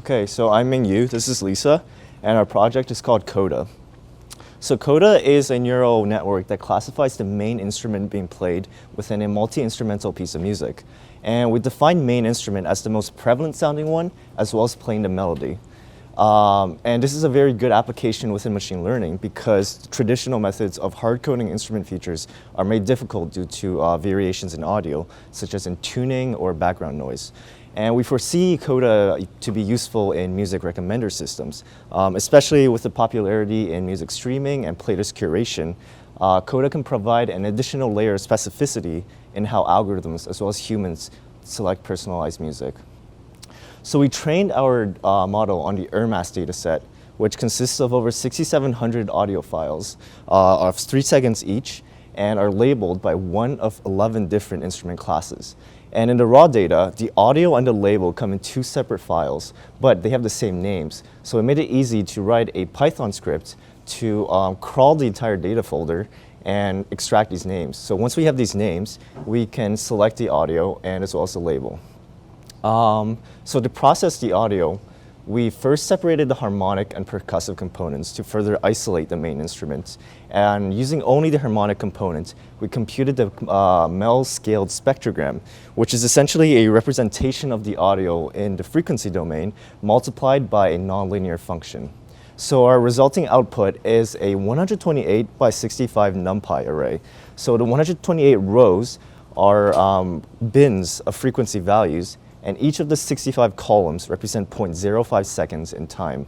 Okay, so I'm Ming Yu, this is Lisa, and our project is called Coda. So Coda is a neural network that classifies the main instrument being played within a multi-instrumental piece of music. And we define main instrument as the most prevalent sounding one, as well as playing the melody. And this is a very good application within machine learning because traditional methods of hard-coding instrument features are made difficult due to variations in audio, such as in tuning or background noise. And we foresee Coda to be useful in music recommender systems, especially with the popularity in music streaming and playlist curation. Coda can provide an additional layer of specificity in how algorithms, as well as humans, select personalized music. So we trained our model on the ERMAS dataset, which consists of over 6,700 audio files of 3 seconds each, and are labeled by one of 11 different instrument classes. And in the raw data, the audio and the label come in 2 separate files, but they have the same names. So it made it easy to write a Python script to crawl the entire data folder and extract these names. So once we have these names, we can select the audio and as well as the label. So to process the audio, we first separated the harmonic and percussive components to further isolate the main instrument. And using only the harmonic component, we computed the Mel-scaled spectrogram, which is essentially a representation of the audio in the frequency domain multiplied by a nonlinear function. So our resulting output is a 128 by 65 NumPy array. So the 128 rows are bins of frequency values, and each of the 65 columns represent 0.05 seconds in time.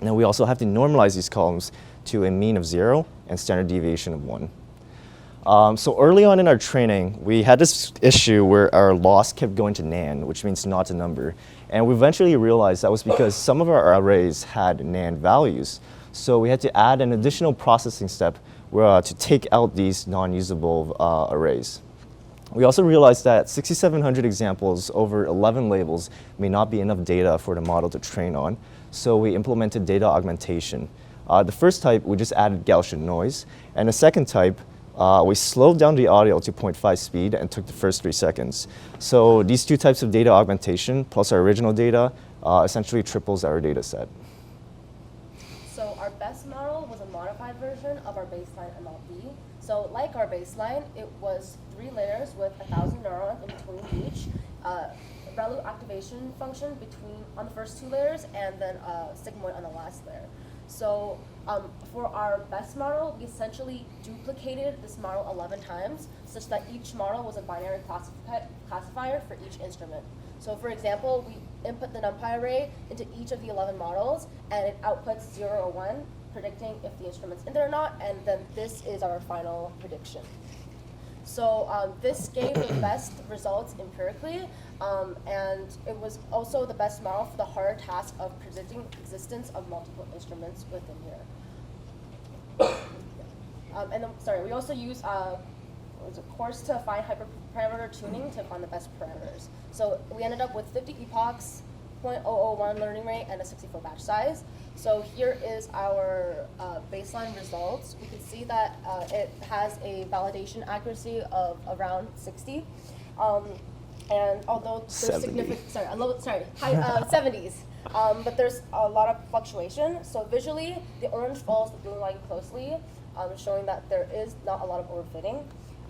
Now we also have to normalize these columns to a mean of 0 and standard deviation of 1. So early on in our training, we had this issue where our loss kept going to NaN, which means not a number. And we eventually realized that was because some of our arrays had NaN values. So we had to add an additional processing step to take out these non-usable arrays. We also realized that 6,700 examples over 11 labels may not be enough data for the model to train on, so we implemented data augmentation. The first type, we just added Gaussian noise, and the second type, we slowed down the audio to 0.5 speed and took the first 3 seconds. So these 2 types of data augmentation plus our original data essentially triples our data set. So our best model was a modified version of our baseline MLP. So like our baseline, it was 3 layers with 1,000 neurons in between each, ReLU activation function on the first 2 layers, and then sigmoid on the last layer. So for our best model, we essentially duplicated this model 11 times, such that each model was a binary classifier for each instrument. So for example, we input the NumPy array into each of the 11 models, and it outputs 0 or 1, predicting if the instrument's in there or not, and then this is our final prediction. So this gave the best results empirically, and it was also the best model for the hard task of predicting existence of multiple instruments within here. And then, sorry, we also use course to find hyperparameter tuning to find the best parameters. So we ended up with 50 epochs, 0.001 learning rate, and a 64 batch size. So here is our baseline results. We can see that it has a validation accuracy of around 60. And although there's significant, high 70s, but there's a lot of fluctuation. So visually, the orange follows the blue line closely, showing that there is not a lot of overfitting.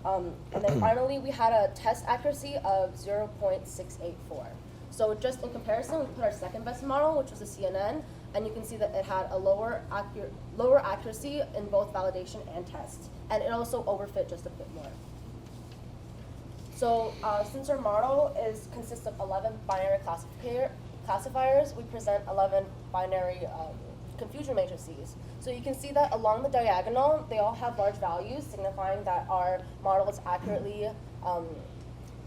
And then finally, we had a test accuracy of 0.684. So just in comparison, we put our second best model, which was a CNN, and you can see that it had a lower accuracy in both validation and test. And it also overfit just a bit more. So since our model consists of 11 binary classifiers, we present 11 binary confusion matrices. So you can see that along the diagonal, they all have large values, signifying that our model is accurately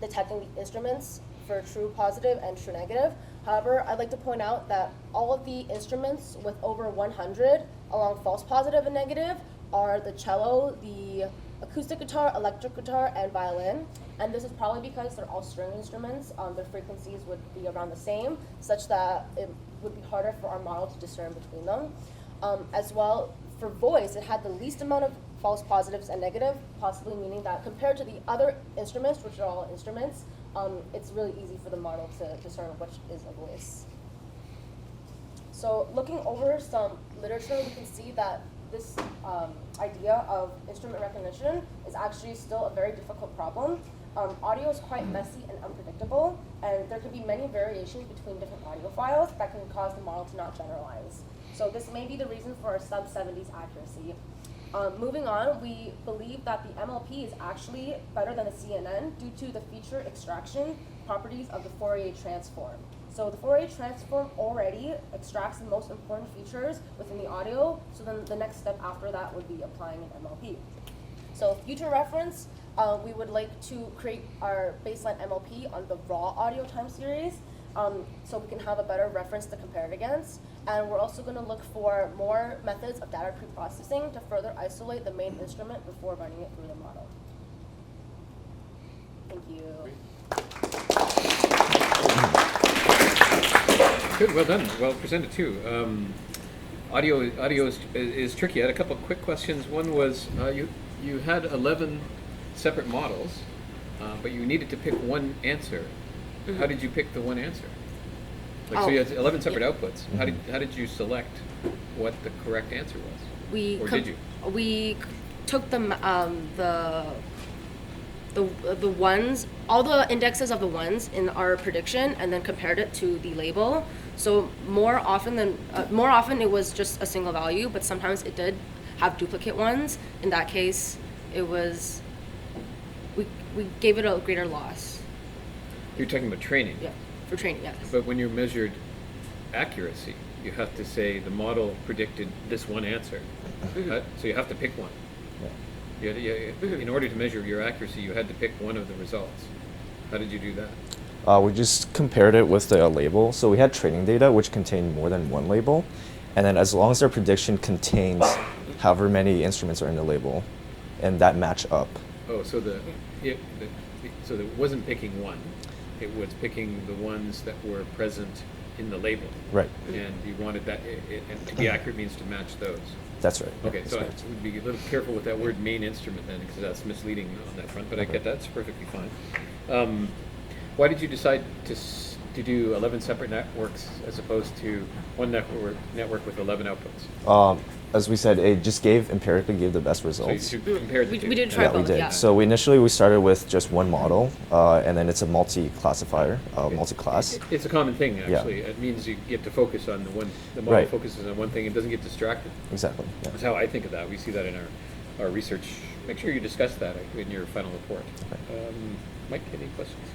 detecting the instruments for true positive and true negative. However, I'd like to point out that all of the instruments with over 100 along false positive and negative are the cello, the acoustic guitar, electric guitar, and violin. And this is probably because they're all string instruments. Their frequencies would be around the same, such that it would be harder for our model to discern between them. As well, for voice, it had the least amount of false positives and negative, possibly meaning that compared to the other instruments, which are all instruments, it's really easy for the model to discern which is a voice. So looking over some literature, we can see that this idea of instrument recognition is actually still a very difficult problem. Audio is quite messy and unpredictable, and there could be many variations between different audio files that can cause the model to not generalize. So this may be the reason for our sub-70s accuracy. Moving on, we believe that the MLP is actually better than the CNN due to the feature extraction properties of the Fourier transform. So the Fourier transform already extracts the most important features within the audio, so then the next step after that would be applying an MLP. So future reference, we would like to create our baseline MLP on the raw audio time series, so we can have a better reference to compare it against. And we're also going to look for more methods of data preprocessing to further isolate the main instrument before running it through the model. Thank you. Good, well done, well presented too. Audio is tricky. I had a couple of quick questions. One was you had 11 separate models, but you needed to pick one answer. Mm-hmm. How did you pick the one answer? So you had 11 separate outputs. Mm-hmm. How did you select what the correct answer was? Did you? We took the ones, all the indexes of the ones in our prediction, and then compared it to the label. So more often it was just a single value, but sometimes it did have duplicate ones. In that case, it was we gave it a greater loss. You're talking about training. Yeah, for training, yes. But when you measured accuracy, you have to say the model predicted this one answer. Mm-hmm. So you have to pick one. Yeah. In order to measure your accuracy, you had to pick one of the results. How did you do that? We just compared it with the label. So we had training data which contained more than one label, and then as long as their prediction contains however many instruments are in the label, and that match up. Oh, so so it wasn't picking one. It was picking the ones that were present in the label. Right. And you wanted that, and to be accurate means to match those. That's right. Okay, that's so right. I would be a little careful with that word main instrument then, because that's misleading on that front, but I get that, it's perfectly fine. Why did you decide to do 11 separate networks as opposed to one network with 11 outputs? As we said, it just empirically gave the best results. So you compared the two? We did try both, we did. yeah. So initially we started with just one model, and then it's a multi-classifier, multi-class. It's a common thing, actually. Yeah. It means you get to focus on the model Right. focuses on one thing and doesn't get distracted. Exactly. Yeah. That's how I think of that. We see that in our research. Make sure you discuss that in your final report. Okay. Mike, any questions?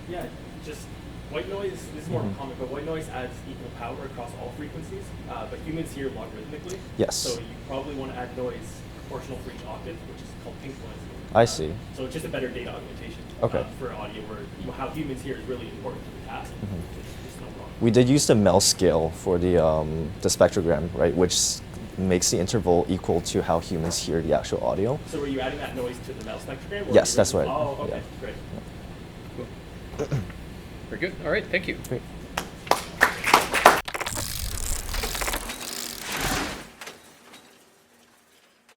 Yeah, just white noise, this is more common, but white noise adds equal power across all frequencies, but humans hear logarithmically. Yes. So you probably want to add noise proportional for each octave, which is called pink noise. I see. So it's just a better data augmentation for audio where how humans hear is really important to the task. It's no wrong. We did use the MEL scale for the spectrogram, right, which makes the interval equal to how humans hear the actual audio. So were you adding that noise to the MEL spectrogram? Yes, that's right. Oh, okay, Yeah. great. Cool. Very good. All right, thank you. Great.